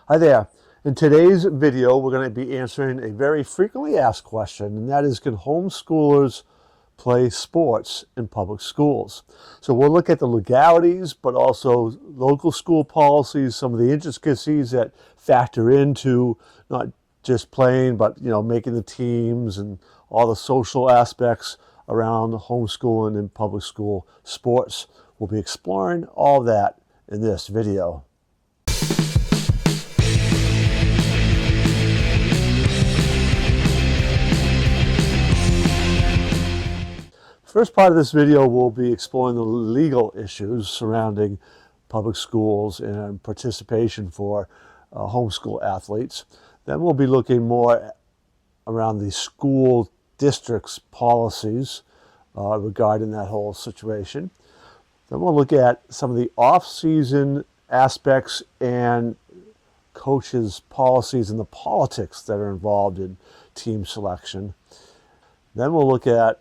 Hi there. In today's video, we're going to be answering a very frequently asked question, and that is, can homeschoolers play sports in public schools? So we'll look at the legalities, but also local school policies, some of the intricacies that factor into not just playing, but making the teams and all the social aspects around homeschooling and public school sports. We'll be exploring all that in this video. First part of this video, we'll be exploring the legal issues surrounding public schools and participation for homeschool athletes. Then we'll be looking more around the school district's policies regarding that whole situation. Then we'll look at some of the off-season aspects and coaches' policies and the politics that are involved in team selection. Then we'll look at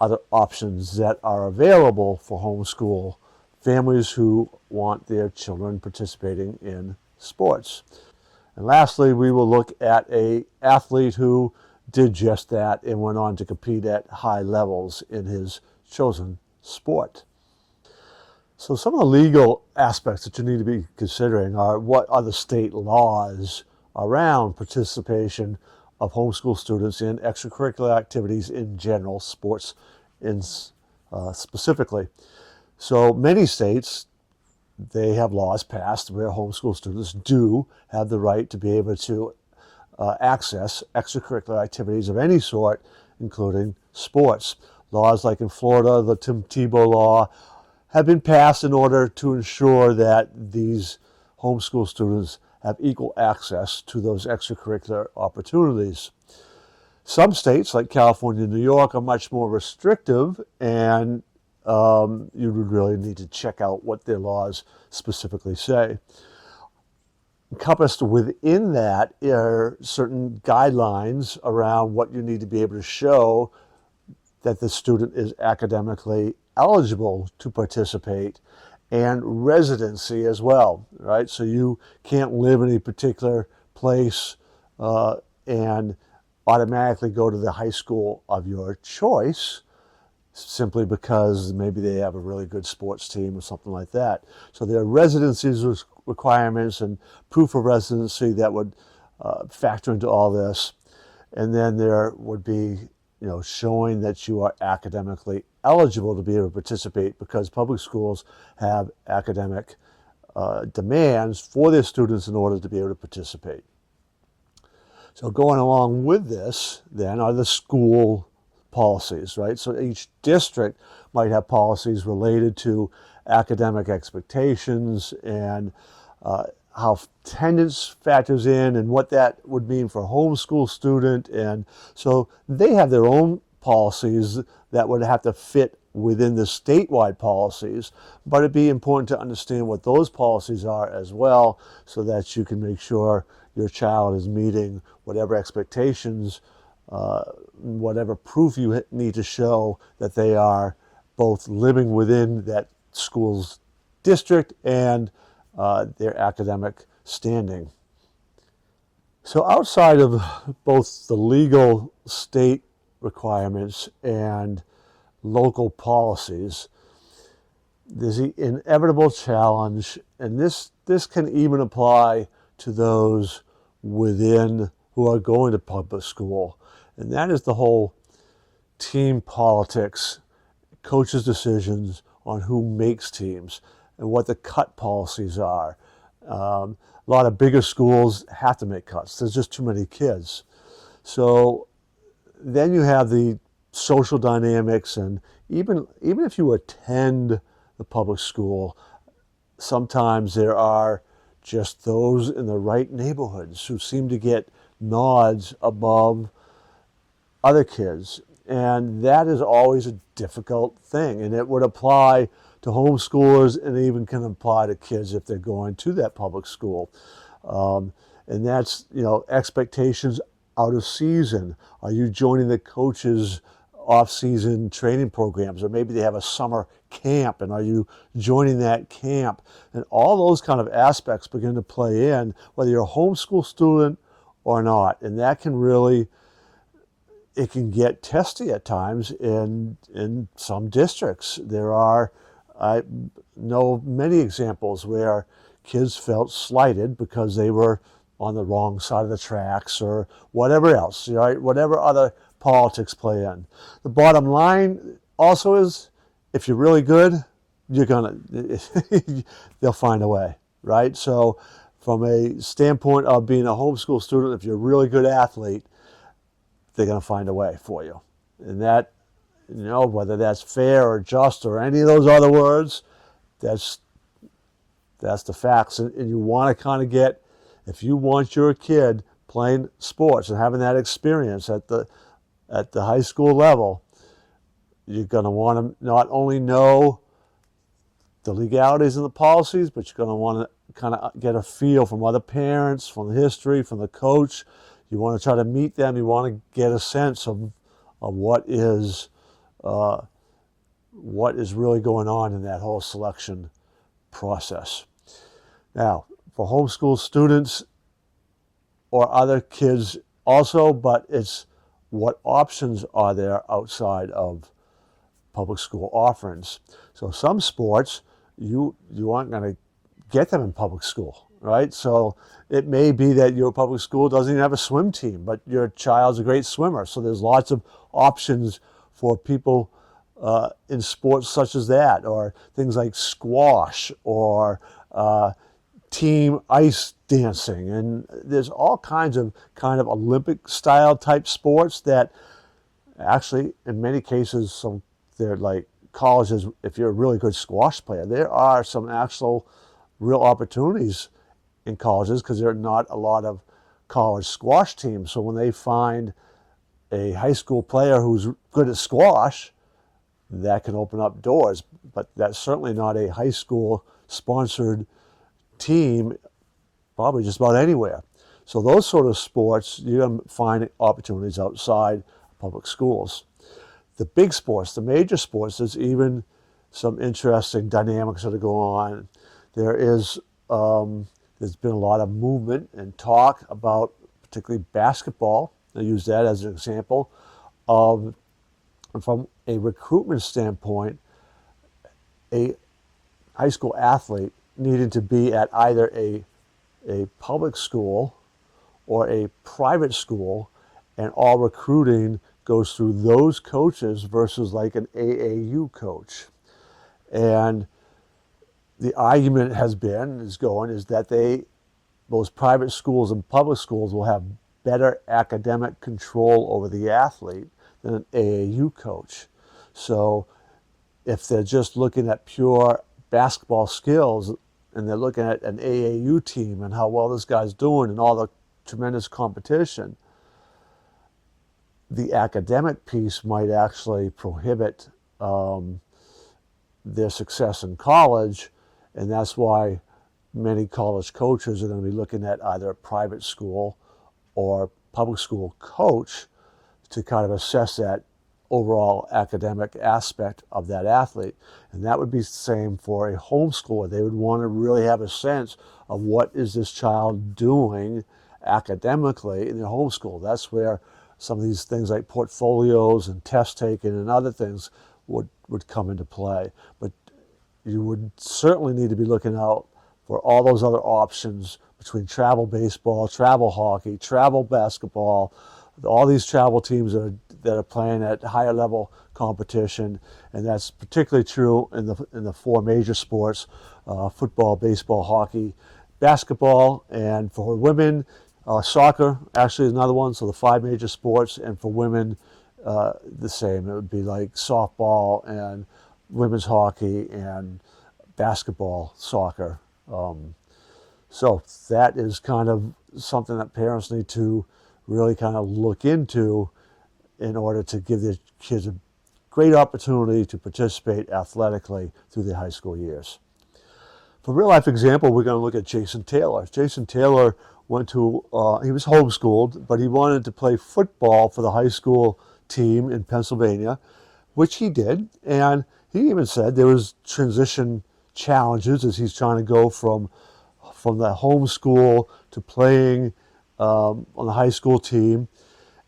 other options that are available for homeschool families who want their children participating in sports. And lastly, we will look at an athlete who did just that and went on to compete at high levels in his chosen sport. So some of the legal aspects that you need to be considering are, what are the state laws around participation of homeschool students in extracurricular activities in general, sports specifically. So many states, they have laws passed where homeschool students do have the right to be able to access extracurricular activities of any sort, including sports. Laws like in Florida, the Tim Tebow law, have been passed in order to ensure that these homeschool students have equal access to those extracurricular opportunities. Some states, like California and New York, are much more restrictive, and you would really need to check out what their laws specifically say. Encompassed within that are certain guidelines around what you need to be able to show that the student is academically eligible to participate, and residency as well, right? So you can't live in a particular place and automatically go to the high school of your choice simply because maybe they have a really good sports team or something like that. So there are residency requirements and proof of residency that would factor into all this. And then there would be showing that you are academically eligible to be able to participate, because public schools have academic demands for their students in order to be able to participate. So going along with this then are the school policies, right? So each district might have policies related to academic expectations and how attendance factors in and what that would mean for a homeschool student. And so they have their own policies that would have to fit within the statewide policies, but it'd be important to understand what those policies are as well, so that you can make sure your child is meeting whatever expectations, whatever proof you need to show that they are both living within that school's district and their academic standing. So outside of both the legal state requirements and local policies, there's the inevitable challenge, and this can even apply to those within who are going to public school, and that is the whole team politics, coaches' decisions on who makes teams and what the cut policies are. A lot of bigger schools have to make cuts. There's just too many kids. So then you have the social dynamics, and even if you attend the public school, sometimes there are just those in the right neighborhoods who seem to get nods above other kids. And that is always a difficult thing. And it would apply to homeschoolers, and even can apply to kids if they're going to that public school. And that's, expectations out of season. Are you joining the coaches off-season training programs, or maybe they have a summer camp, and are you joining that camp? And all those kind of aspects begin to play in, whether you're a homeschool student or not. And that can really, it can get testy at times in some districts. I know many examples where kids felt slighted because they were on the wrong side of the tracks or whatever else, right? Whatever other politics play in. The bottom line also is, if you're really good, they'll find a way, right? So from a standpoint of being a homeschool student, if you're a really good athlete, they're going to find a way for you. And that, whether that's fair or just or any of those other words, that's the facts. And you want to kind of get, if you want your kid playing sports and having that experience at the high school level, you're going to want to not only know the legalities and the policies, but you're going to want to kind of get a feel from other parents, from the history, from the coach. You want to try to meet them. You want to get a sense of what is really going on in that whole selection process. Now, for homeschool students or other kids also, but it's what options are there outside of public school offerings. So some sports, you aren't going to get them in public school, right? So it may be that your public school doesn't even have a swim team, but your child's a great swimmer. So there's lots of options for people in sports such as that, or things like squash or team ice dancing. And there's all kinds of kind of Olympic style type sports that actually, in many cases, they're like colleges. If you're a really good squash player, there are some actual real opportunities in colleges because there are not a lot of college squash teams. So when they find a high school player who's good at squash, that can open up doors. But that's certainly not a high school sponsored team, probably just about anywhere. So those sort of sports, you're going to find opportunities outside public schools. The big sports, the major sports, there's even some interesting dynamics that are going on. There's been a lot of movement and talk about particularly basketball. I use that as an example of, from a recruitment standpoint, a high school athlete needed to be at either a public school or a private school, and all recruiting goes through those coaches versus like an AAU coach. And the argument is that those private schools and public schools will have better academic control over the athlete than an AAU coach. So if they're just looking at pure basketball skills and they're looking at an AAU team and how well this guy's doing and all the tremendous competition, the academic piece might actually prohibit their success in college. And that's why many college coaches are going to be looking at either a private school or public school coach to kind of assess that overall academic aspect of that athlete. And that would be the same for a homeschooler. They would want to really have a sense of what is this child doing academically in their homeschool. That's where some of these things like portfolios and test taking and other things would come into play. But you would certainly need to be looking out for all those other options between travel baseball, travel hockey, travel basketball, all these travel teams that are playing at higher level competition. And that's particularly true in the four major sports, football, baseball, hockey, basketball, and for women, soccer actually is another one. So the five major sports, and for women, the same. It would be like softball and women's hockey and basketball, soccer. So that is kind of something that parents need to really kind of look into in order to give their kids a great opportunity to participate athletically through their high school years. For a real life example, we're going to look at Jason Taylor. Jason Taylor he was homeschooled, but he wanted to play football for the high school team in Pennsylvania, which he did. And he even said there was transition challenges as he's trying to go from the homeschool to playing on the high school team.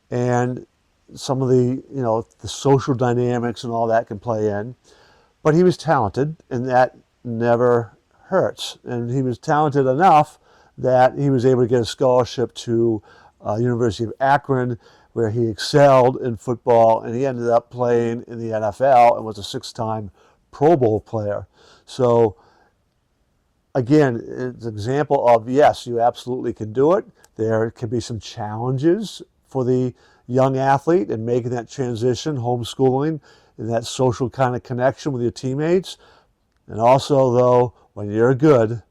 And some of the social dynamics and all that can play in. But he was talented, and that never hurts. And he was talented enough that he was able to get a scholarship to University of Akron, where he excelled in football, and he ended up playing in the NFL and was a 6-time Pro Bowl player. So again, it's an example of, yes, you absolutely can do it. There can be some challenges for the young athlete in making that transition, homeschooling, and that social kind of connection with your teammates. And also, though, when you're good,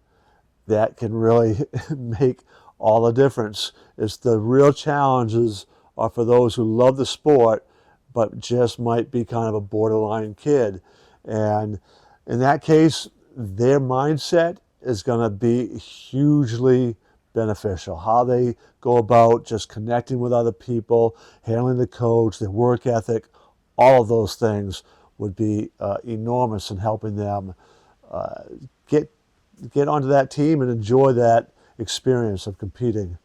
that can really make all the difference. It's the real challenges are for those who love the sport, but just might be kind of a borderline kid. And in that case, their mindset is going to be hugely beneficial. How they go about just connecting with other people, handling the coach, their work ethic, all of those things would be enormous in helping them get onto that team and enjoy that experience of competing.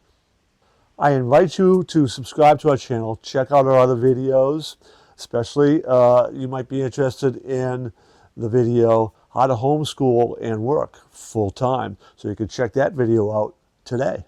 I invite you to subscribe to our channel, check out our other videos, especially you might be interested in the video how to homeschool and work full time. So you can check that video out today.